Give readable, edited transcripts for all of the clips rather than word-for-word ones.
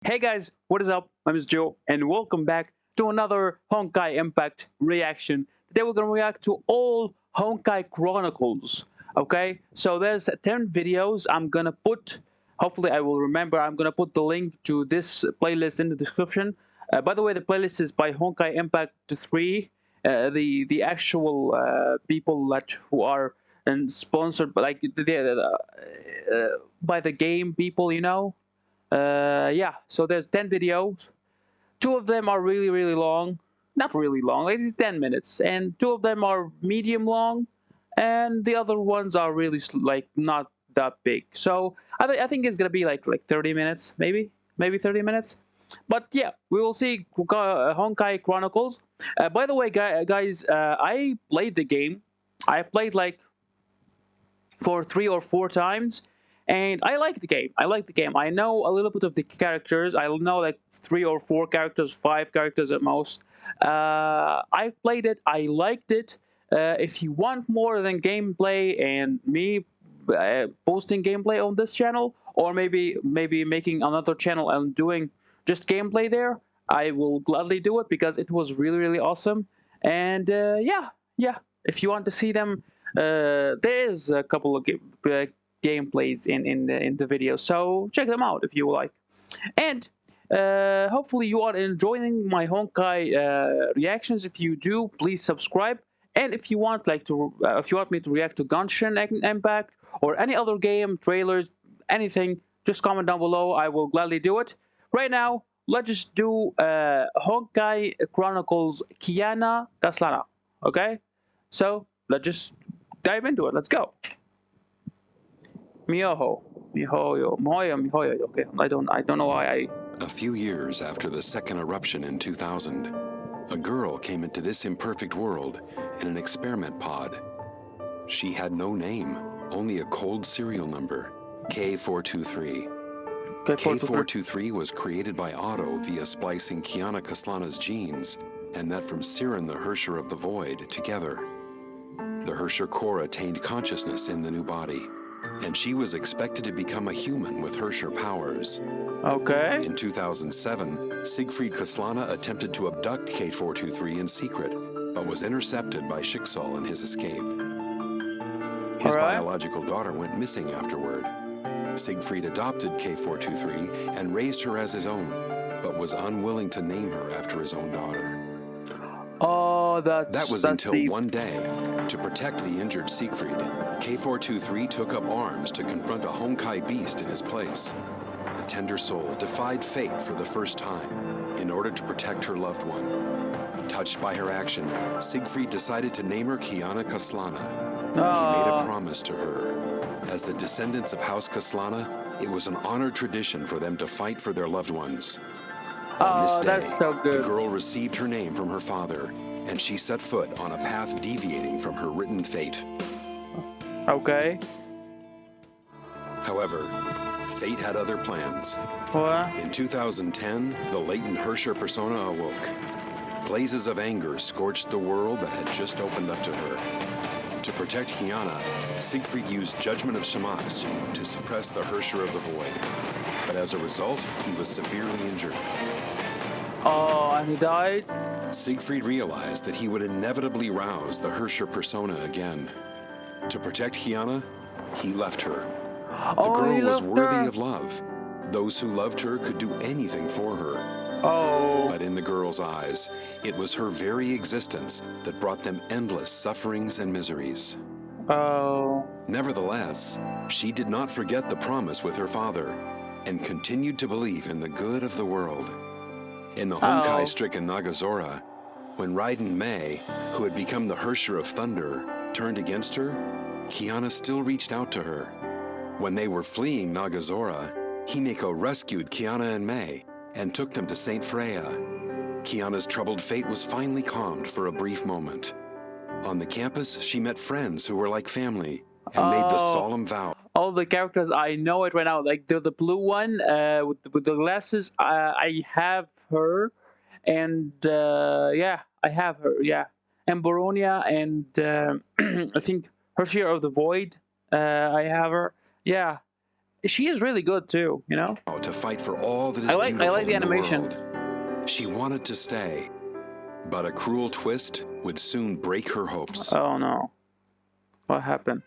Hey guys, what is up? My name is Joe, and welcome back to another Honkai Impact reaction. Today we're gonna react to all Honkai Chronicles. Okay, so there's 10 videos. I'm gonna put. Hopefully, I will remember. I'm gonna put the link to this playlist in the description. By the way, the playlist is by Honkai Impact 3. The actual people that who are and sponsored like by the game people, yeah, so there's 10 videos. Two of them are really long. Not really long, like it's 10 minutes. And two of them are medium long. And the other ones are really like not that big. So I think it's gonna be like 30 minutes, maybe 30 minutes. But yeah, we will see Honkai Chronicles. By the way, guys, I played the game. I played like for 3 or 4 times, and I like the game. I know a little bit of the characters. I know like 3 or 4 characters, 5 characters at most. I played it. I liked it. If you want more than gameplay and me posting gameplay on this channel, or maybe making another channel and doing just gameplay there, I will gladly do it because it was really awesome. And yeah. If you want to see them, there is a couple of gameplays in the video, so check them out if you like. And hopefully you are enjoying my Honkai reactions. If you do, please subscribe. And if you want if you want me to react to Genshin Impact or any other game trailers, anything, just comment down below. I will gladly do it. Right now, let's just do Honkai Chronicles Kiana Kaslana. Okay, so let's just dive into it. Let's go. Miyoho, Mihoyo, Moyo, Mihoyo. Okay, I don't know why I. A few years after the second eruption in 2000, a girl came into this imperfect world in an experiment pod. She had no name, only a cold serial number, K423. K423 was created by Otto via splicing Kiana Kaslana's genes, and that from Siren the Hersher of the Void together. The Hersher core attained consciousness in the new body, and she was expected to become a human with Hersher powers. Okay. In 2007, Siegfried Kaslana attempted to abduct K423 in secret, but was intercepted by Schicksal in his escape. His biological daughter went missing afterward. Siegfried adopted K423 and raised her as his own, but was unwilling to name her after his own daughter. Oh, that was until deep. One day, to protect the injured Siegfried, K423 took up arms to confront a Honkai beast in his place. A tender soul defied fate for the first time in order to protect her loved one. Touched by her action, Siegfried decided to name her Kiana Kaslana. He made a promise to her. As the descendants of House Kaslana, it was an honored tradition for them to fight for their loved ones. On this day, that's so good. The girl received her name from her father, and she set foot on a path deviating from her written fate. Okay. However, fate had other plans. What? In 2010, the latent Hersher persona awoke. Blazes of anger scorched the world that had just opened up to her. To protect Kiana, Siegfried used Judgment of Shamash to suppress the Hersher of the Void. But as a result, he was severely injured. Oh, and he died? Siegfried realized that he would inevitably rouse the Hersher persona again. To protect Kiana, he left her. The girl was worthy of love. Those who loved her could do anything for her. Oh. But in the girl's eyes, it was her very existence that brought them endless sufferings and miseries. Oh. Nevertheless, she did not forget the promise with her father and continued to believe in the good of the world. In the Honkai-stricken Nagazora, when Raiden Mei, who had become the Hersher of Thunder, turned against her, Kiana still reached out to her. When they were fleeing Nagazora, Himeko rescued Kiana and Mei and took them to Saint Freya. Kiana's troubled fate was finally calmed for a brief moment. On the campus, she met friends who were like family and made the solemn vow. All the characters, I know it right now. Like the blue one with the glasses, I have her. And yeah, I have her, yeah. And Baronia and I think Hersher of the Void, I have her. Yeah. she is really good too, you know. To fight for all that is I beautiful like the in animation. world. She wanted to stay, but a cruel twist would soon break her hopes. Oh no. What happened?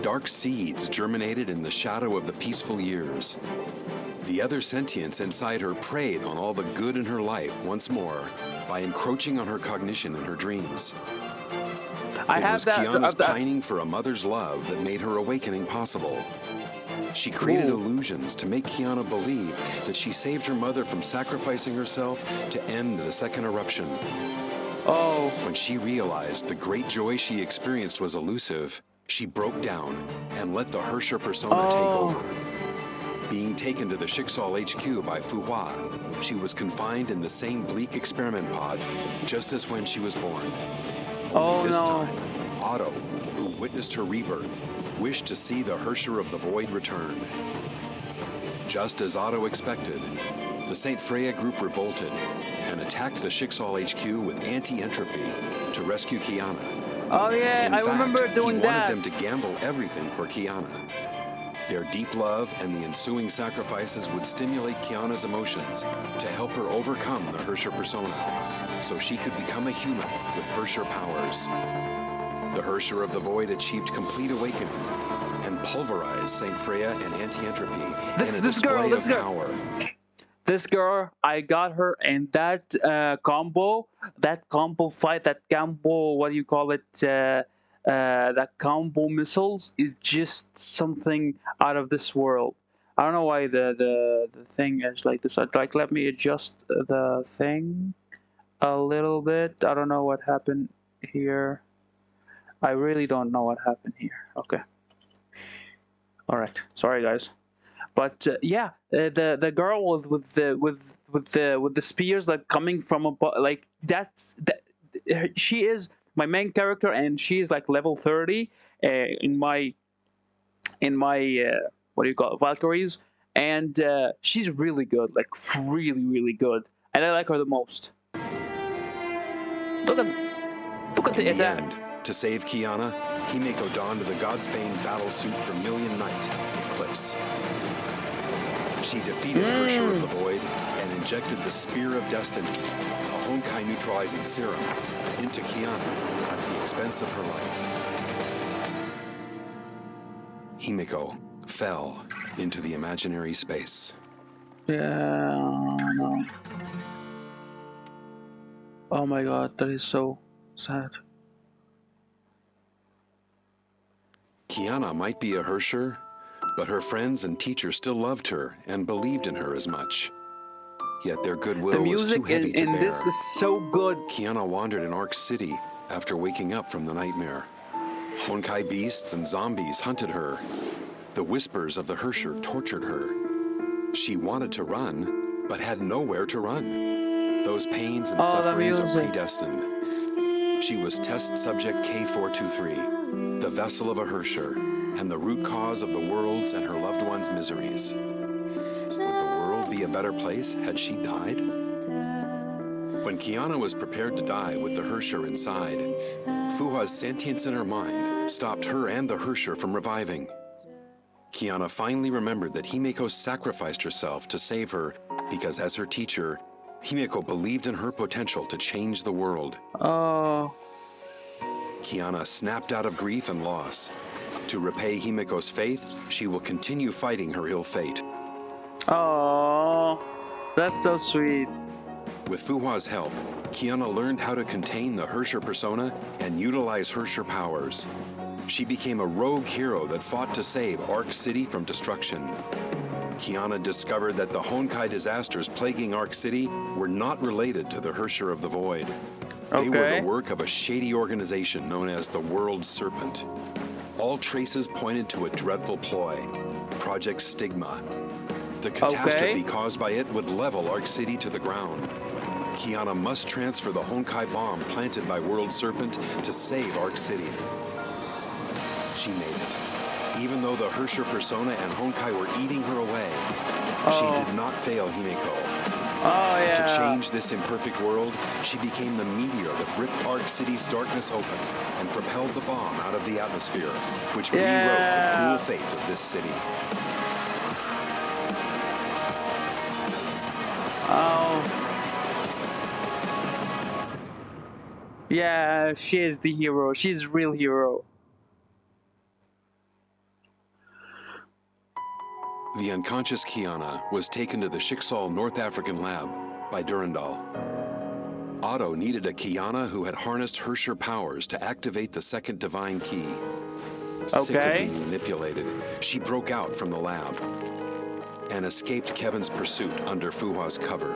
Dark seeds germinated in the shadow of the peaceful years. The other sentience inside her preyed on all the good in her life once more by encroaching on her cognition and her dreams. It was Kiana's pining for a mother's love that made her awakening possible. She created illusions to make Kiana believe that she saved her mother from sacrificing herself to end the second eruption. Oh. When she realized the great joy she experienced was elusive, she broke down and let the Hersher persona take over. Being taken to the Schicksal HQ by Fuhua, she was confined in the same bleak experiment pod, just as when she was born. This time, Otto, who witnessed her rebirth, wished to see the Hersher of the Void return. Just as Otto expected, the St. Freya group revolted and attacked the Schicksal HQ with anti-entropy to rescue Kiana. Oh yeah, I remember doing that. He wanted them to gamble everything for Kiana. Their deep love and the ensuing sacrifices would stimulate Kiana's emotions to help her overcome the Hersher persona, so she could become a human with Hersher powers. The Hersher of the Void achieved complete awakening and pulverized St. Freya and anti-entropy in a display of power. This girl, I got her, and that combo fight, that combo, what do you call it? That combo missiles is just something out of this world. I don't know why the thing is like this. Like, let me adjust the thing a little bit. I don't know what happened here. I really don't know what happened here. Okay. All right. Sorry, guys. But yeah, the girl with the spears like coming from above, like she is my main character, and she is like level 30 in my what do you call it, Valkyries, and she's really good, like really good, and I like her the most. Look at the attack. End, to save Kiana, Himeko donned the Godsbane battle suit for Million Night Eclipse. She defeated Hersher of the Void and injected the Spear of Destiny, a Honkai neutralizing serum, into Kiana at the expense of her life. Himeko fell into the imaginary space. Yeah, no. Oh my god, that is so sad. Kiana might be a Hersher, but her friends and teachers still loved her and believed in her as much. Yet their goodwill was too heavy to bear. The music in this is so good. Kiana wandered in Ark City after waking up from the nightmare. Honkai beasts and zombies hunted her. The whispers of the Hersher tortured her. She wanted to run, but had nowhere to run. Those pains and sufferings are predestined. She was test subject K423, the vessel of a Hersher, and the root cause of the world's and her loved ones' miseries. Would the world be a better place had she died? When Kiana was prepared to die with the Hersher inside, Fuha's sentience in her mind stopped her and the Hersher from reviving. Kiana finally remembered that Himeko sacrificed herself to save her because, as her teacher, Himeko believed in her potential to change the world. Oh. Kiana snapped out of grief and loss. To repay Himeko's faith, she will continue fighting her ill fate. Oh, that's so sweet. With Fuhua's help, Kiana learned how to contain the Hersher persona and utilize Hersher powers. She became a rogue hero that fought to save Ark City from destruction. Kiana discovered that the Honkai disasters plaguing Ark City were not related to the Hersher of the Void. They were the work of a shady organization known as the World Serpent. All traces pointed to a dreadful ploy, Project Stigma. The catastrophe caused by it would level Ark City to the ground. Kiana must transfer the Honkai bomb planted by World Serpent to save Ark City. She made it. Even though the Hersher persona and Honkai were eating her away, she did not fail Himeko. Oh, To yeah. change this imperfect world, she became the meteor that ripped Ark City's darkness open and propelled the bomb out of the atmosphere, which rewrote the cruel fate of this city. Oh. Yeah, she is the hero. She's a real hero. The unconscious Kiana was taken to the Schicksal North African lab by Durandal. Otto needed a Kiana who had harnessed Herrscher powers to activate the second divine key. Sick of Okay. being manipulated, she broke out from the lab and escaped Kevin's pursuit under Fuhua's cover.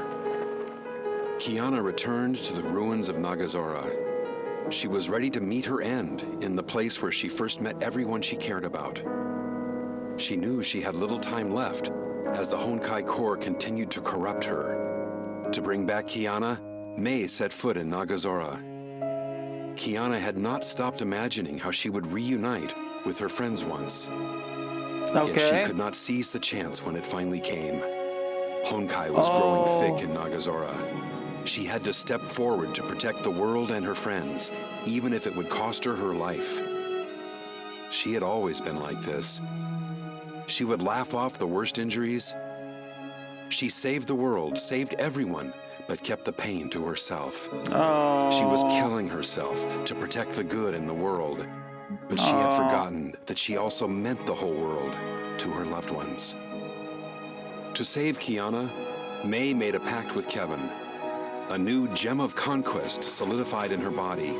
Kiana returned to the ruins of Nagazora. She was ready to meet her end in the place where she first met everyone she cared about. She knew she had little time left as the Honkai core continued to corrupt her. To bring back Kiana, Mei set foot in Nagazora. Kiana had not stopped imagining how she would reunite with her friends once. Yet she could not seize the chance when it finally came. Honkai was growing thick in Nagazora. She had to step forward to protect the world and her friends, even if it would cost her her life. She had always been like this. She would laugh off the worst injuries. She saved the world, saved everyone, but kept the pain to herself. She was killing herself to protect the good in the world, but she had forgotten that she also meant the whole world to her loved ones. To save Kiana, Mei made a pact with Kevin. A new gem of conquest solidified in her body.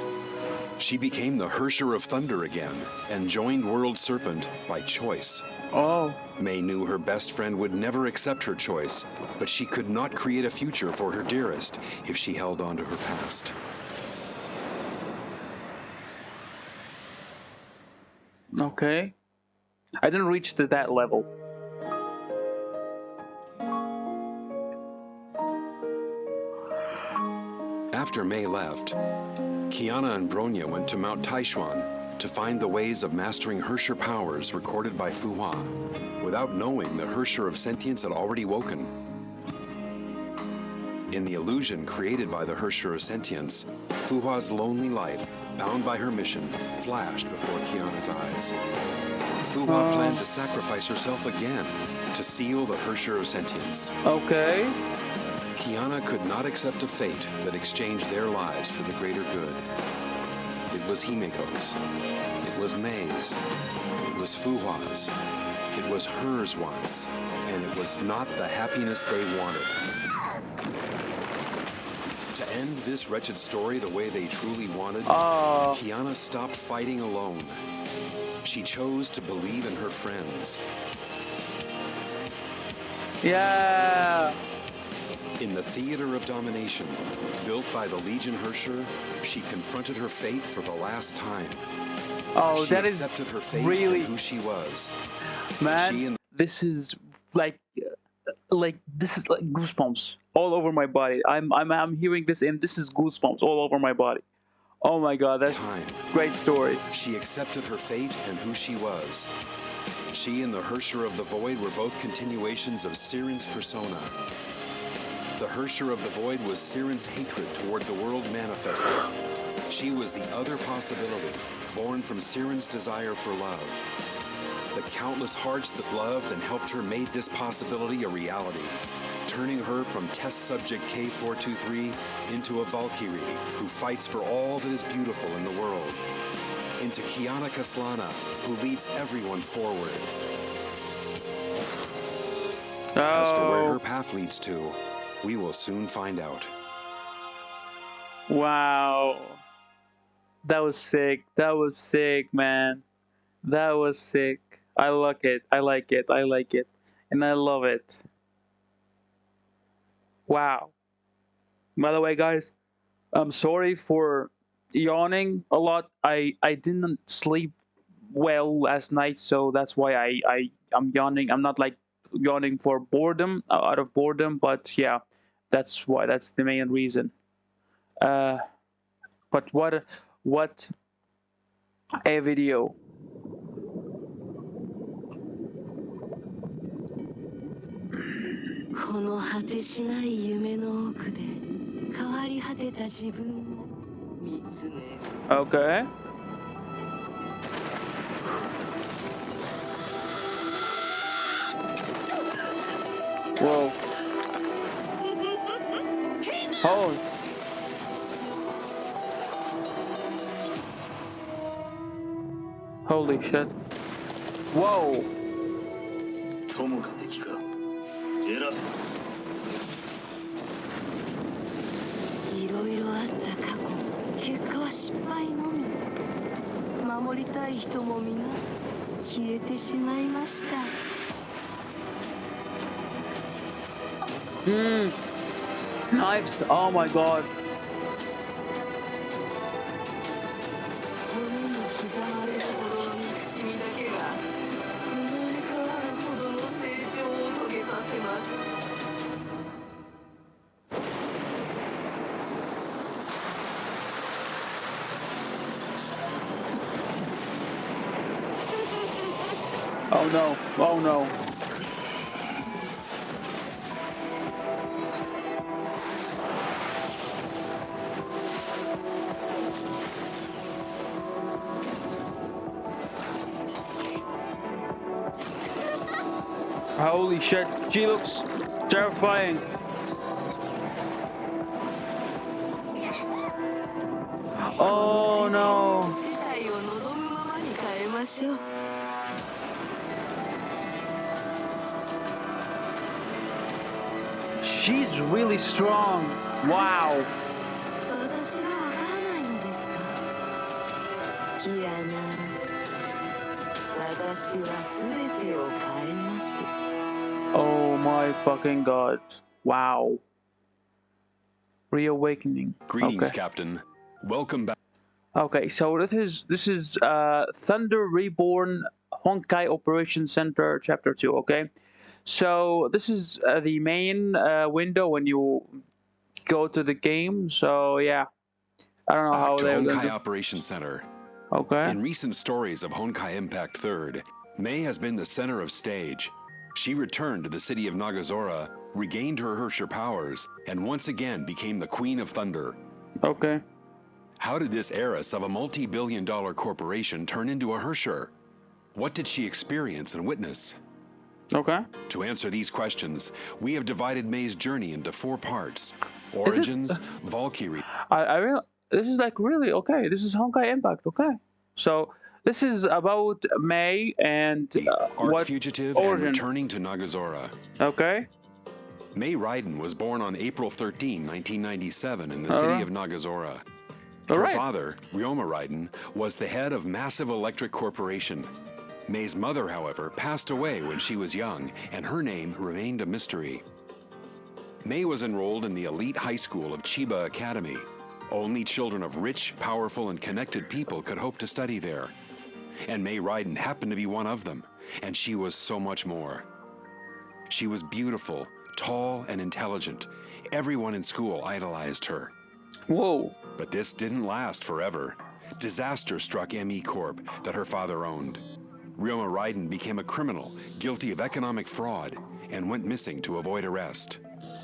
She became the Herrscher of Thunder again and joined World Serpent by choice. Mei knew her best friend would never accept her choice, but she could not create a future for her dearest if she held on to her past. Okay. I didn't reach to that level. After Mei left, Kiana and Bronya went to Mount Taishuan to find the ways of mastering Herrscher powers recorded by Fuhua, without knowing the Herrscher of Sentience had already woken. In the illusion created by the Herrscher of Sentience, Fuhua's lonely life, bound by her mission, flashed before Kiana's eyes. Fuhua planned to sacrifice herself again to seal the Herrscher of Sentience. Okay. Kiana could not accept a fate that exchanged their lives for the greater good. It was Himeko's. It was Mei's. It was Fuhua's. It was hers once, and it was not the happiness they wanted. To end this wretched story the way they truly wanted, Kiana stopped fighting alone. She chose to believe in her friends. Yeah. In the theater of domination, built by the Legion Herrscher, she confronted her fate for the last time. Oh, she that is accepted her fate really and who she was. Man, this is like this is like goosebumps all over my body. I'm hearing this and this is goosebumps all over my body. Oh my god, that's time. Great story. She accepted her fate and who she was. She and the Herrscher of the Void were both continuations of Siren's persona. The Herrscher of the Void was Siren's hatred toward the world manifested. She was the other possibility, born from Siren's desire for love. The countless hearts that loved and helped her made this possibility a reality, turning her from test subject K423 into a Valkyrie who fights for all that is beautiful in the world, into Kiana Kaslana, who leads everyone forward. As for where her path leads to, we will soon find out. Wow. That was sick. That was sick, man. That was sick. I like it. I like it. I like it. And I love it. Wow. By the way, guys, I'm sorry for yawning a lot. I didn't sleep well last night, so that's why I'm yawning. I'm not like yawning for boredom, out of boredom, but yeah, that's why. That's the main reason. But what a video. この果てしない夢の奥で変わり果てた自分を見つめる。 Okay. Whoa. Oh. Holy shit. Whoa. 友か敵か選べ。いろいろあった過去、結果は失敗のみ。守りたい人も皆消えてしまいました。Knives. Oh my god. 骨に刻まれるほどの憎しみだけが生まれ変わるほどの成長を遂げさせます。 Oh no. Oh no. Holy shit. She looks terrifying. Oh no. 世界を望むままに変えましょう。 She's really strong. Wow. 私がわからないのですか。キアナ、私は全てを変えます。 Oh my fucking god. Wow. Reawakening. Greetings, Okay. Captain. Welcome back. Okay, so this is Thunder Reborn Honkai Operation Center Chapter 2, okay? So this is the main window when you go to the game. So yeah, I don't know how to they're Honkai going to... Operations Center. Okay. In recent stories of Honkai Impact 3rd, Mei has been the center of stage. She returned to the city of Nagazora, regained her Herrscher powers, and once again became the Queen of Thunder. Okay. How did this heiress of a multi-billion-dollar corporation turn into a Herrscher? What did she experience and witness? Okay. To answer these questions, we have divided Mei's journey into 4 parts. Origins, Valkyrie... This is like really okay. This is Honkai Impact. Okay. So this is about Mei and Arc what fugitive origin. and returning to Nagazora. Okay. Mei Raiden was born on April 13, 1997 in the city of Nagazora. All Her right. father, Ryoma Raiden, was the head of Massive Electric Corporation. Mei's mother, however, passed away when she was young, and her name remained a mystery. Mei was enrolled in the elite high school of Chiba Academy. Only children of rich, powerful, and connected people could hope to study there. And Mei Raiden happened to be one of them, and she was so much more. She was beautiful, tall, and intelligent. Everyone in school idolized her. Whoa. But this didn't last forever. Disaster struck ME Corp that her father owned. Ryoma Raiden became a criminal, guilty of economic fraud, and went missing to avoid arrest.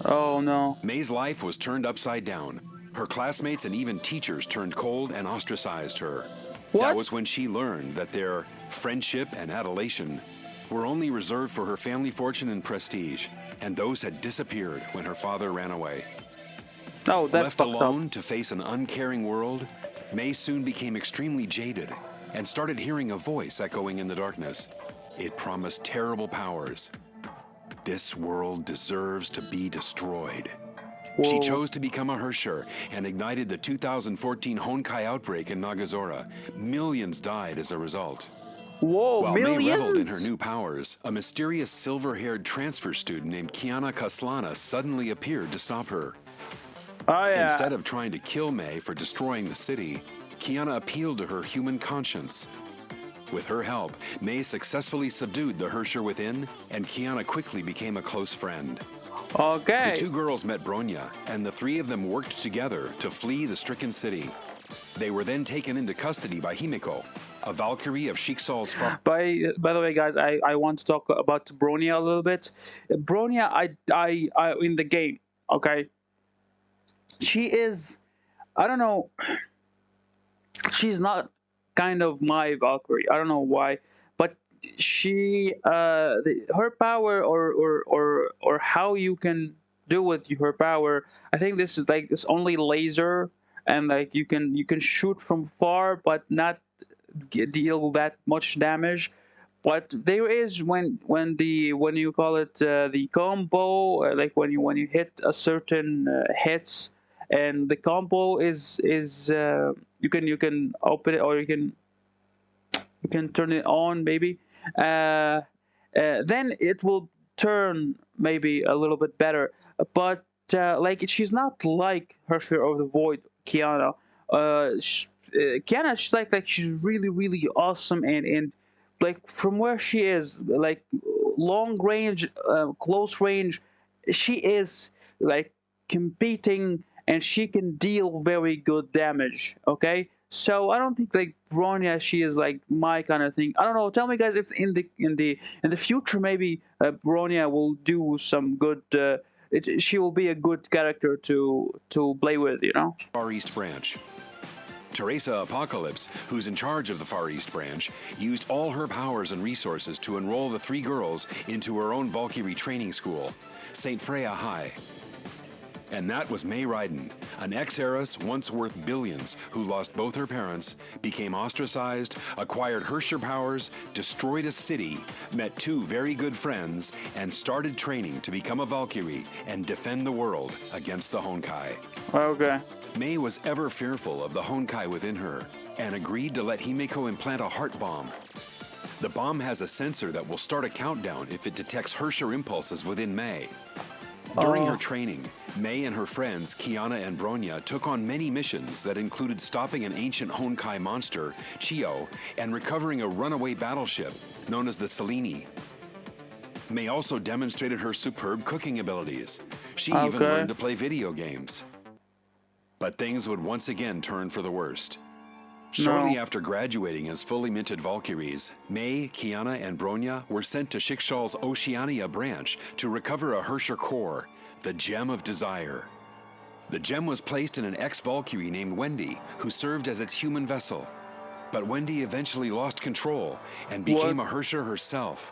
Oh no. Mei's life was turned upside down. Her classmates and even teachers turned cold and ostracized her. What? That was when she learned that their friendship and adulation were only reserved for her family fortune and prestige, and those had disappeared when her father ran away. Oh, that's Left fucked alone up. to face an uncaring world, Mei soon became extremely jaded and started hearing a voice echoing in the darkness. It promised terrible powers. This world deserves to be destroyed. She Whoa. chose to become a Herrscher and ignited the 2014 Honkai outbreak in Nagazora. Millions died as a result. Whoa, While millions? Mei reveled in her new powers, a mysterious silver-haired transfer student named Kiana Kaslana suddenly appeared to stop her. Oh yeah. Instead of trying to kill Mei for destroying the city, Kiana appealed to her human conscience. With her help, Mei successfully subdued the Herrscher within, and Kiana quickly became a close friend. Okay. The 2 girls met Bronya, and the 3 of them worked together to flee the stricken city. They were then taken into custody by Himiko, a Valkyrie of Shiksal's By the way, guys, I want to talk about Bronya a little bit. Bronya, I in the game, okay, she is, I don't know, she's not kind of my Valkyrie. I don't know why, but she her power or how you can do with her power. I think this is like this only laser, and like you can shoot from far, but not deal that much damage. But there is when you call it the combo, like when you hit a certain hits, and the combo is you can open it, or you can turn it on maybe. Then it will turn maybe a little bit better. But like she's not like her Sphere of the Void, Kiana. Kiana, she's like she's really really awesome, and like from where she is, like long range, close range, she is like competing, and she can deal very good damage. Okay, so I don't think like Bronya, she is like my kind of thing. I don't know. Tell me, guys, if in the future maybe Bronya will do some good. She will be a good character to play with. Far East Branch. Teresa Apocalypse, who's in charge of the Far East Branch, used all her powers and resources to enroll the 3 girls into her own Valkyrie training school, St. Freya High. And that was May Ryden, an ex-heiress once worth billions who lost both her parents, became ostracized, acquired Hersher powers, destroyed a city, met 2 very good friends, and started training to become a Valkyrie and defend the world against the Honkai. Okay. May was ever fearful of the Honkai within her and agreed to let Himiko implant a heart bomb. The bomb has a sensor that will start a countdown if it detects Hersher impulses within May. During her training, May and her friends Kiana and Bronya took on many missions that included stopping an ancient Honkai monster, Chio, and recovering a runaway battleship known as the Selene. May also demonstrated her superb cooking abilities. She even learned to play video games. But things would once again turn for the worst. Shortly after graduating as fully minted Valkyries, May, Kiana, and Bronya were sent to Shikshal's Oceania branch to recover a Hersher core, the Gem of Desire. The gem was placed in an ex-Valkyrie named Wendy, who served as its human vessel. But Wendy eventually lost control and became a Hersher herself.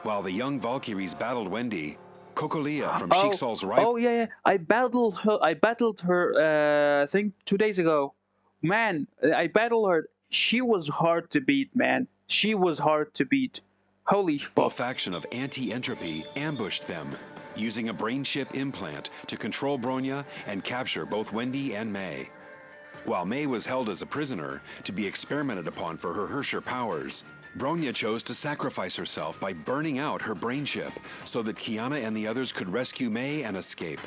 While the young Valkyries battled Wendy, Kokolia from Shiksal's rival. Oh yeah. I battled her. I think 2 days ago. Man, I battled her. She was hard to beat, man. She was hard to beat. Holy fuck. A faction of anti-entropy ambushed them, using a brain chip implant to control Bronya and capture both Wendy and May. While May was held as a prisoner to be experimented upon for her Hersher powers, Bronya chose to sacrifice herself by burning out her brain chip so that Kiana and the others could rescue May and escape.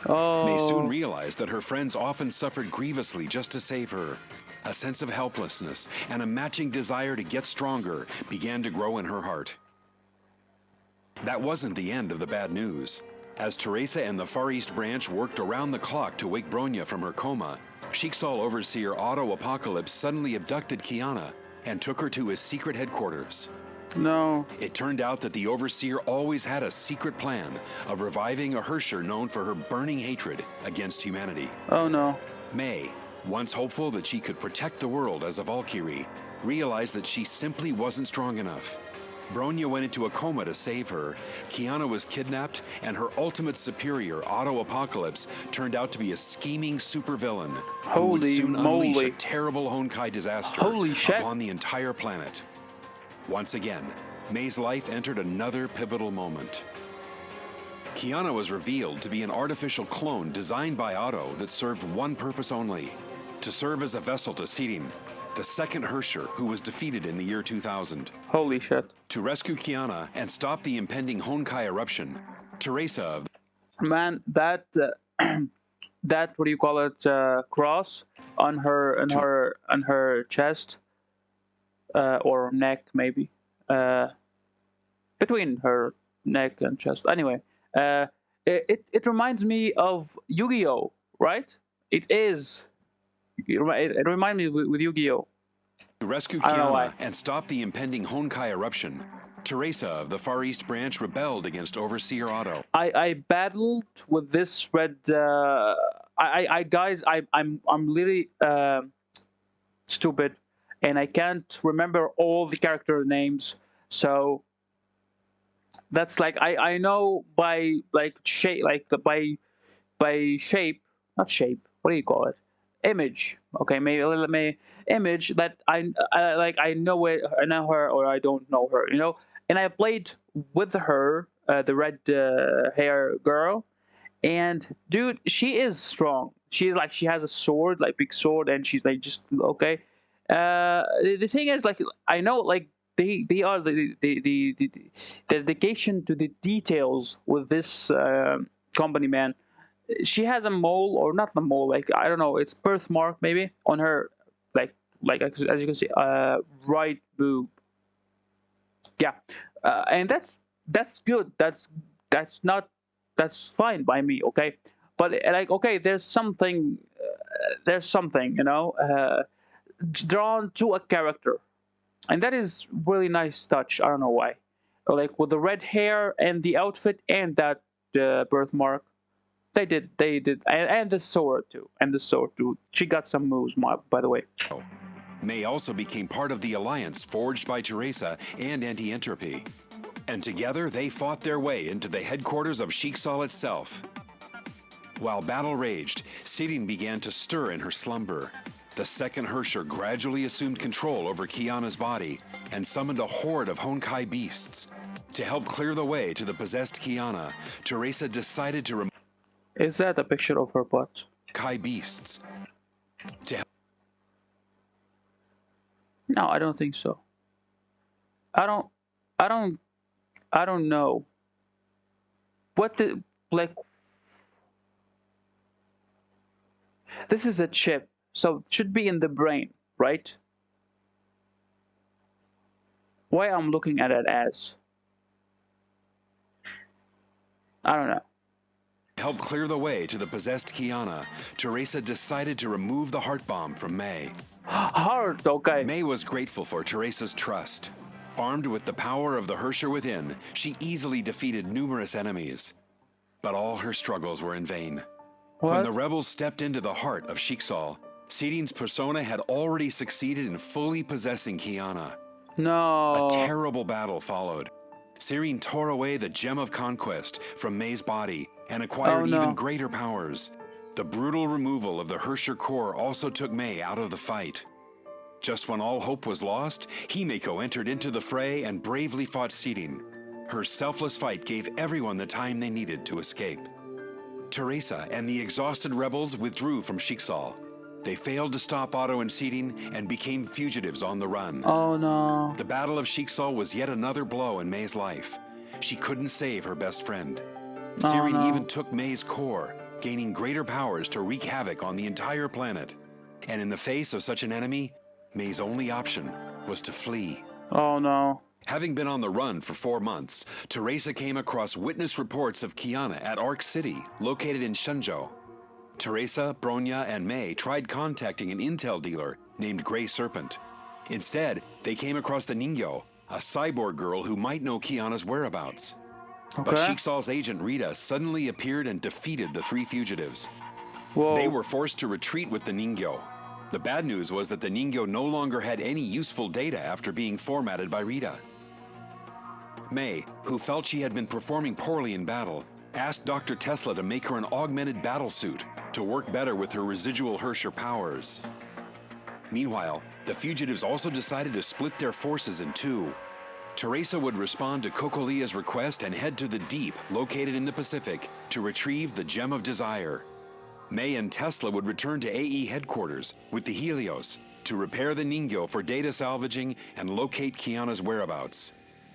May soon realized that her friends often suffered grievously just to save her. A sense of helplessness and a matching desire to get stronger began to grow in her heart. That wasn't the end of the bad news. As Teresa and the Far East Branch worked around the clock to wake Bronya from her coma, Shiksal overseer Otto Apocalypse suddenly abducted Kiana and took her to his secret headquarters. No. It turned out that the Overseer always had a secret plan of reviving a Hersher known for her burning hatred against humanity. Oh no. May, once hopeful that she could protect the world as a Valkyrie, realized that she simply wasn't strong enough. Bronya went into a coma to save her, Kiana was kidnapped, and her ultimate superior, Otto Apocalypse, turned out to be a scheming supervillain who would soon unleash a terrible Honkai disaster upon the entire planet. Once again, May's life entered another pivotal moment. Kiana was revealed to be an artificial clone designed by Otto that served one purpose only: to serve as a vessel to Sirin, the second Hersher who was defeated in the year 2000. Holy shit. To rescue Kiana and stop the impending Honkai eruption, Teresa of... Man, that that what do you call it? Cross on her chest, or neck maybe, between her neck and chest. Anyway, it reminds me of Yu-Gi-Oh, right? It is It reminds me with Yu-Gi-Oh. To rescue I don't know why. Kiana and stop the impending Honkai eruption, Teresa of the Far East Branch rebelled against Overseer Otto. I battled with this red. Guys, I'm really stupid, and I can't remember all the character names. So that's like I know by like shape, like by shape, not shape. What do you call it? Image. Okay, maybe image that I like. I know it. I know her, or I don't know her. You know. And I played with her, the red hair girl, and dude, she is strong. She's like she has a sword, like big sword, and she's like just okay. The thing is, like I know, like they are the dedication to the details with this company, man. She has a mole, or not the mole, like I don't know, it's birthmark maybe on her, like as you can see, right boob. Yeah, and that's good. That's not that's fine by me. Okay, but like okay, there's something drawn to a character, and that is really nice touch. I don't know why, like with the red hair and the outfit and that birthmark. They did, and the sword too, She got some moves, by the way. May also became part of the alliance forged by Teresa and Anti-Entropy. And together they fought their way into the headquarters of Sheiksal itself. While battle raged, Sirin began to stir in her slumber. The second Hersher gradually assumed control over Kiana's body and summoned a horde of Honkai beasts. To help clear the way to the possessed Kiana, Teresa decided to remove Is that a picture of her butt? Honkai beasts. No, I don't think so. I don't know. What the like? This is a chip, so it should be in the brain, right? Why I'm looking at it as? I don't know. To help clear the way to the possessed Kiana, Teresa decided to remove the heart bomb from May. Heart, okay. May was grateful for Teresa's trust. Armed with the power of the Hersher within, she easily defeated numerous enemies. But all her struggles were in vain. What? When the rebels stepped into the heart of Sheiksal, Sirin's persona had already succeeded in fully possessing Kiana. No. A terrible battle followed. Sirin tore away the Gem of Conquest from May's body and acquired even greater powers. The brutal removal of the Hersher core also took May out of the fight. Just when all hope was lost, Himeko entered into the fray and bravely fought Sirin. Her selfless fight gave everyone the time they needed to escape. Teresa and the exhausted rebels withdrew from Sheiksal. They failed to stop Otto and Sirin and became fugitives on the run. Oh no. The Battle of Sheiksal was yet another blow in May's life. She couldn't save her best friend. Sirin even took May's core, gaining greater powers to wreak havoc on the entire planet. And in the face of such an enemy, May's only option was to flee. Oh no. Having been on the run for 4 months, Teresa came across witness reports of Kiana at Arc City, located in Shenzhou. Teresa, Bronya, and May tried contacting an intel dealer named World Serpent. Instead, they came across the Ningyo, a cyborg girl who might know Kiana's whereabouts. Okay. But Sheiksal's agent Rita suddenly appeared and defeated the 3 fugitives. Whoa. They were forced to retreat with the Ningyo. The bad news was that the Ningyo no longer had any useful data after being formatted by Rita. May, who felt she had been performing poorly in battle, asked Dr. Tesla to make her an augmented battlesuit to work better with her residual Hersher powers. Meanwhile, the fugitives also decided to split their forces in 2. Teresa would respond to Kokolia's request and head to the Deep, located in the Pacific, to retrieve the Gem of Desire. May and Tesla would return to AE headquarters with the Helios to repair the Ningyo for data salvaging and locate Kiana's whereabouts.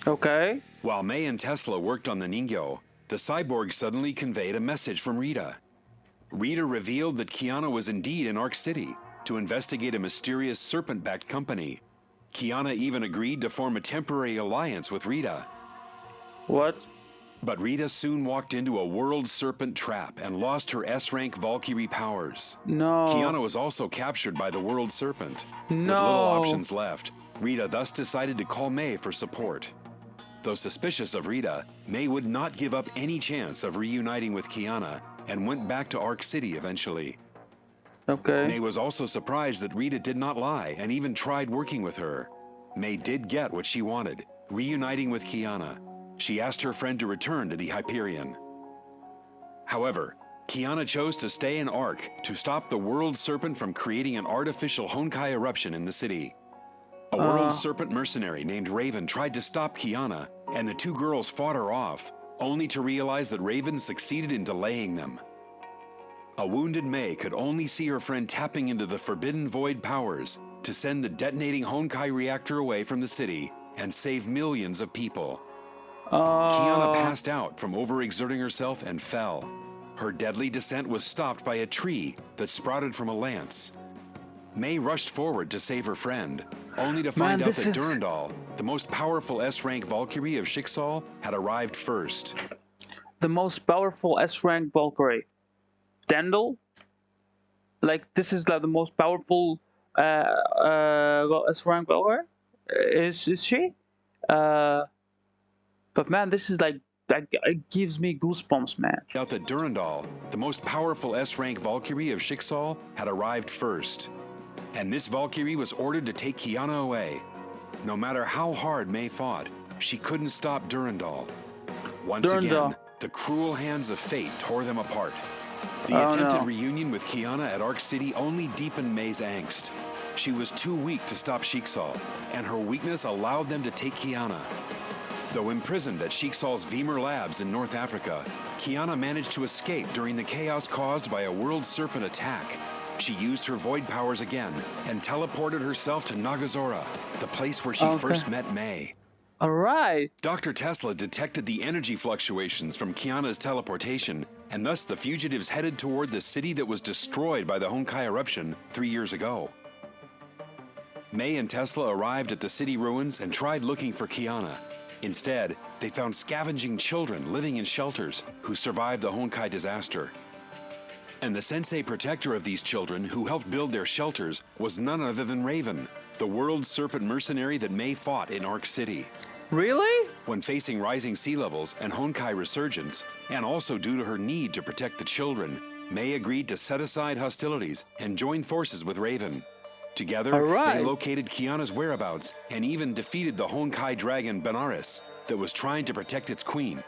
Okay. While May and Tesla worked on the Ningyo, the cyborg suddenly conveyed a message from Rita. Rita revealed that Kiana was indeed in Arc City to investigate a mysterious serpent-backed company. Kiana even agreed to form a temporary alliance with Rita. What? But Rita soon walked into a World Serpent trap and lost her S-rank Valkyrie powers. No. Kiana was also captured by the World Serpent. No. With little options left, Rita thus decided to call May for support. Though suspicious of Rita, May would not give up any chance of reuniting with Kiana and went back to Arc City eventually. Okay. May was also surprised that Rita did not lie and even tried working with her. May did get what she wanted, reuniting with Kiana. She asked her friend to return to the Hyperion. However, Kiana chose to stay in Arc to stop the World Serpent from creating an artificial Honkai eruption in the city. A World Serpent mercenary named Raven tried to stop Kiana, and the two girls fought her off, only to realize that Raven succeeded in delaying them. A wounded May could only see her friend tapping into the Forbidden Void powers to send the detonating Honkai reactor away from the city and save millions of people. Kiana passed out from overexerting herself and fell. Her deadly descent was stopped by a tree that sprouted from a lance. May rushed forward to save her friend, only to find out that Durandal, the most powerful S-rank Valkyrie of Schicksal, had arrived first. The most powerful S-rank Valkyrie. Dendel? Like, this is like the most powerful S-rank Valkyrie? Is she? But man, this is like, it gives me goosebumps, man. Out that Durandal, the most powerful S-rank Valkyrie of Schicksal, had arrived first. And this Valkyrie was ordered to take Kiana away. No matter how hard May fought, she couldn't stop Durandal. Once again, the cruel hands of fate tore them apart. The attempted reunion with Kiana at Arc City only deepened May's angst. She was too weak to stop Schicksal, and her weakness allowed them to take Kiana. Though imprisoned at Schicksal's Vemur Labs in North Africa, Kiana managed to escape during the chaos caused by a World Serpent attack. She used her void powers again and teleported herself to Nagazora, the place where she first met May. All right. Dr. Tesla detected the energy fluctuations from Kiana's teleportation, and thus the fugitives headed toward the city that was destroyed by the Honkai eruption 3 years ago. May and Tesla arrived at the city ruins and tried looking for Kiana. Instead, they found scavenging children living in shelters who survived the Honkai disaster. And the sensei protector of these children who helped build their shelters was none other than Raven, the World Serpent mercenary that May fought in Arc City. Really? When facing rising sea levels and Honkai resurgence, and also due to her need to protect the children, May agreed to set aside hostilities and join forces with Raven. Together, they located Kiana's whereabouts and even defeated the Honkai dragon Benares that was trying to protect its queen.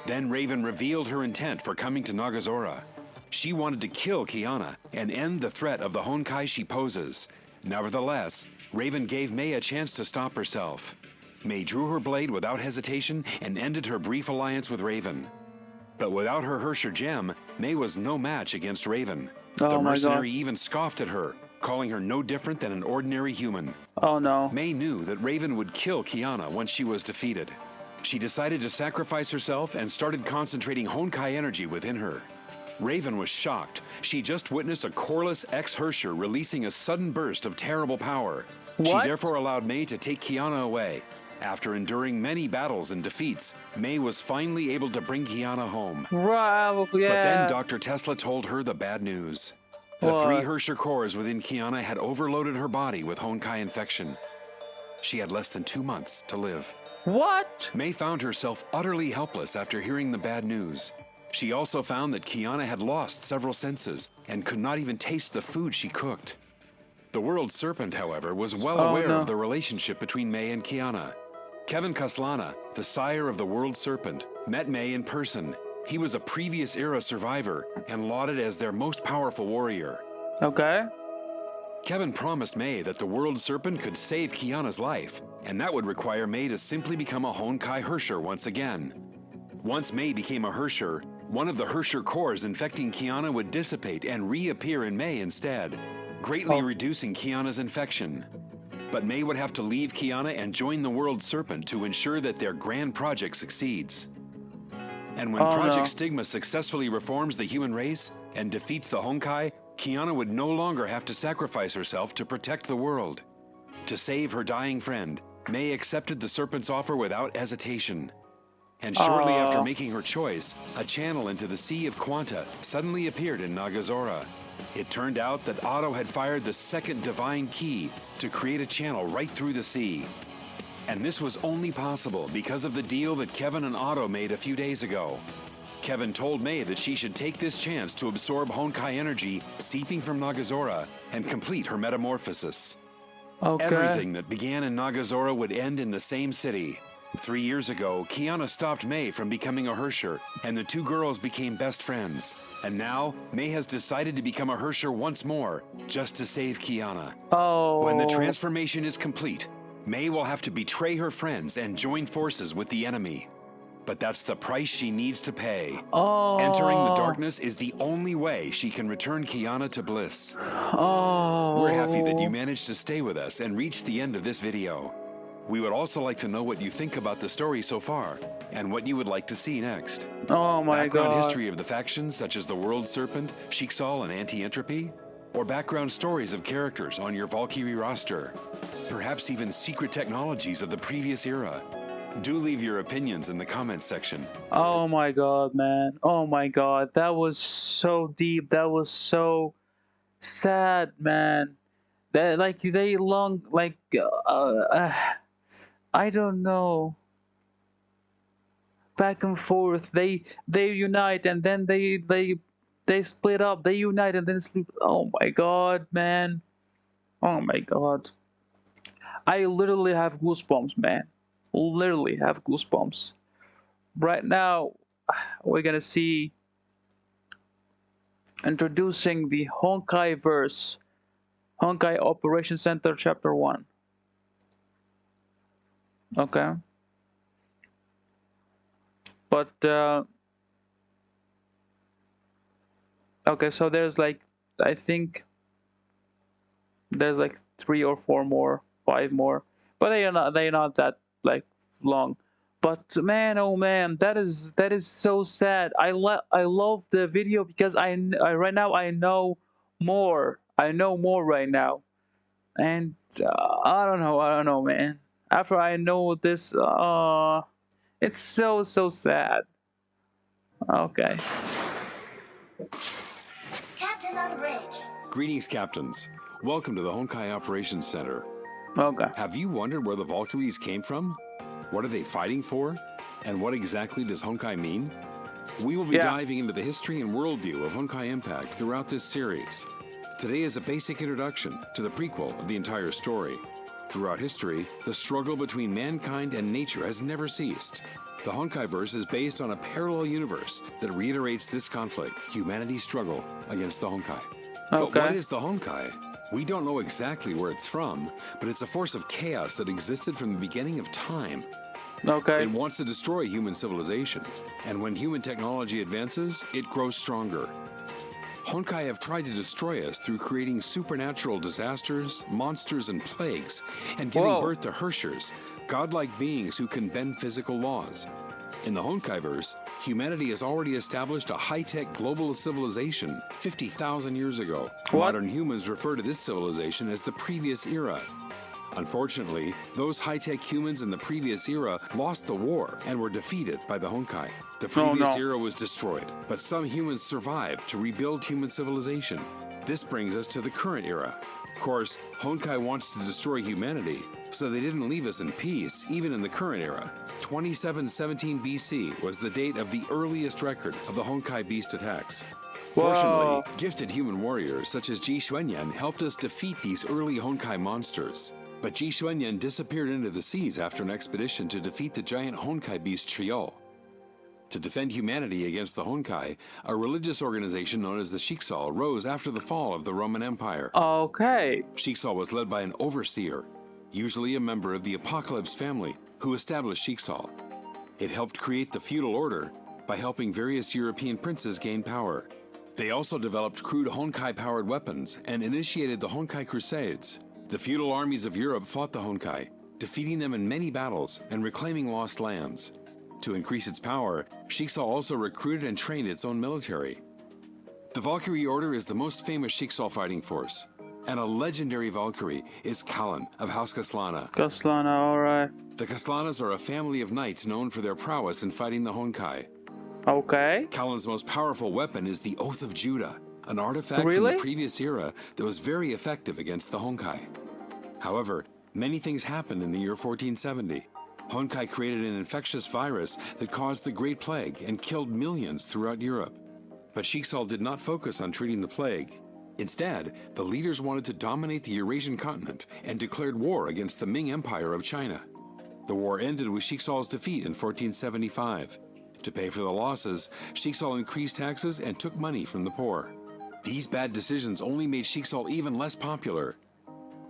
Then Raven revealed her intent for coming to Nagazora. She wanted to kill Kiana and end the threat of the Honkai she poses. Nevertheless, Raven gave May a chance to stop herself. May drew her blade without hesitation and ended her brief alliance with Raven. But without her Hersher gem, May was no match against Raven. The mercenary even scoffed at her, calling her no different than an ordinary human. Oh no. May knew that Raven would kill Kiana once she was defeated. She decided to sacrifice herself and started concentrating Honkai energy within her. Raven was shocked. She just witnessed a coreless ex-Hersher releasing a sudden burst of terrible power. She therefore allowed May to take Kiana away. After enduring many battles and defeats, May was finally able to bring Kiana home. But then Dr. Tesla told her the bad news. The 3 Hersher cores within Kiana had overloaded her body with Honkai infection. She had less than 2 months to live. What? May found herself utterly helpless after hearing the bad news. She also found that Kiana had lost several senses and could not even taste the food she cooked. The World Serpent, however, was well aware of the relationship between May and Kiana. Kevin Kaslana, the sire of the World Serpent, met May in person. He was a previous era survivor and lauded as their most powerful warrior. Okay. Kevin promised May that the World Serpent could save Kiana's life, and that would require May to simply become a Honkai Hersher once again. Once May became a Hersher, one of the Hersher cores infecting Kiana would dissipate and reappear in May instead, greatly reducing Kiana's infection. But May would have to leave Kiana and join the World Serpent to ensure that their grand project succeeds. And when Project Stigma successfully reforms the human race and defeats the Honkai, Kiana would no longer have to sacrifice herself to protect the world. To save her dying friend, May accepted the Serpent's offer without hesitation. And shortly after making her choice, a channel into the Sea of Quanta suddenly appeared in Nagazora. It turned out that Otto had fired the second divine key to create a channel right through the sea. And this was only possible because of the deal that Kevin and Otto made a few days ago. Kevin told May that she should take this chance to absorb Honkai energy seeping from Nagazora and complete her metamorphosis. Okay. Everything that began in Nagazora would end in the same city. 3 years ago, Kiana stopped May from becoming a Hersher, and the two girls became best friends. And now, May has decided to become a Hersher once more, just to save Kiana. Oh. When the transformation is complete, May will have to betray her friends and join forces with the enemy. But that's the price she needs to pay. Oh. Entering the darkness is the only way she can return Kiana to bliss. Oh. We're happy that you managed to stay with us and reach the end of this video. We would also like to know what you think about the story so far, and what you would like to see next. Oh my Background god. history of the factions such as the World Serpent, Shixal, and Anti-Entropy? Or background stories of characters on your Valkyrie roster? Perhaps even secret technologies of the previous era? Do leave your opinions in the comments section. Oh my god, man. Oh my god. That was so deep. That was so sad, man. That like they long like I don't know. Back and forth. They unite and then they split up. They unite and then split. Oh my god, man. Oh my god. I literally have goosebumps, man. Literally have goosebumps. Right now, we're gonna see introducing the Honkai verse. Honkai Operation Center Chapter 1. Okay. But okay, so there's like I think there's like 3 or 4 more, 5 more. But they're not that like long. But man, oh man, that is so sad. I love the video because I right now I know more. I know more right now. And I don't know, man. After I know this, it's so sad. Okay. Captain on bridge. Greetings, Captains. Welcome to the Honkai Operations Center. Okay. Have you wondered where the Valkyries came from? What are they fighting for? And what exactly does Honkai mean? We will be diving into the history and worldview of Honkai Impact throughout this series. Today is a basic introduction to the prequel of the entire story. Throughout history, the struggle between mankind and nature has never ceased. The Honkai-verse is based on a parallel universe that reiterates this conflict, humanity's struggle against the Honkai. But what is the Honkai? We don't know exactly where it's from, but it's a force of chaos that existed from the beginning of time. Okay. It wants to destroy human civilization, and when human technology advances, it grows stronger. Honkai have tried to destroy us through creating supernatural disasters, monsters, and plagues, and giving birth to Hershers, godlike beings who can bend physical laws. In the Honkai-verse, humanity has already established a high-tech global civilization 50,000 years ago. Modern humans refer to this civilization as the previous era. Unfortunately, those high-tech humans in the previous era lost the war and were defeated by the Honkai. The previous era was destroyed, but some humans survived to rebuild human civilization. This brings us to the current era. Of course, Honkai wants to destroy humanity, so they didn't leave us in peace, even in the current era. 2717 BC was the date of the earliest record of the Honkai beast attacks. Fortunately, gifted human warriors such as Ji Xuanyan helped us defeat these early Honkai monsters. But Ji Xuanyan disappeared into the seas after an expedition to defeat the giant Honkai beast Triol. To defend humanity against the Honkai, a religious organization known as the Shixal rose after the fall of the Roman Empire. Okay. Shixal was led by an overseer, usually a member of the Apocalypse family, who established Shixal. It helped create the feudal order by helping various European princes gain power. They also developed crude Honkai-powered weapons and initiated the Honkai Crusades. The feudal armies of Europe fought the Honkai, defeating them in many battles and reclaiming lost lands. To increase its power, Shixal also recruited and trained its own military. The Valkyrie Order is the most famous Shixal fighting force, And a legendary Valkyrie is Kallan of House Kaslana. Kaslana, alright. The Kaslanas are a family of knights known for their prowess in fighting the Honkai. Okay. Kallan's most powerful weapon is the Oath of Judah, an artifact from Really? the previous era that was very effective against the Honkai. However, many things happened in the year 1470. Honkai created an infectious virus that caused the Great Plague and killed millions throughout Europe. But Shiksal did not focus on treating the plague. Instead, the leaders wanted to dominate the Eurasian continent and declared war against the Ming Empire of China. The war ended with Shiksal's defeat in 1475. To pay for the losses, Shiksal increased taxes and took money from the poor. These bad decisions only made Shiksal even less popular.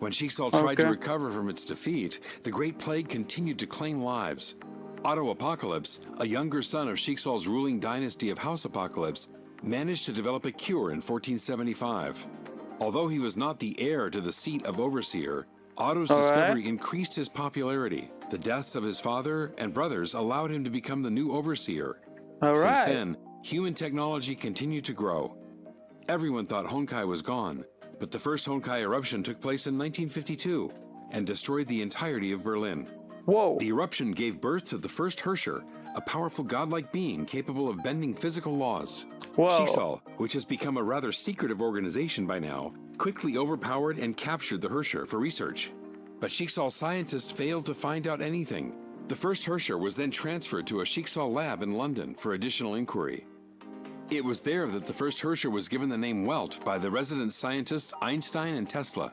When Shiksal tried to recover from its defeat, the Great Plague continued to claim lives. Otto Apocalypse, a younger son of Shiksal's ruling dynasty of House Apocalypse, managed to develop a cure in 1475. Although he was not the heir to the seat of Overseer, Otto's discovery increased his popularity. The deaths of his father and brothers allowed him to become the new Overseer. Since then, human technology continued to grow. Everyone thought Honkai was gone, but the first Honkai eruption took place in 1952 and destroyed the entirety of Berlin. Whoa. The eruption gave birth to the first Herrscher, a powerful godlike being capable of bending physical laws. Whoa. Shiksal, which has become a rather secretive organization by now, quickly overpowered and captured the Herrscher for research. But Shiksal scientists failed to find out anything. The first Herrscher was then transferred to a Shiksal lab in London for additional inquiry. It was there that the first Herrscher was given the name Welt by the resident scientists Einstein and Tesla.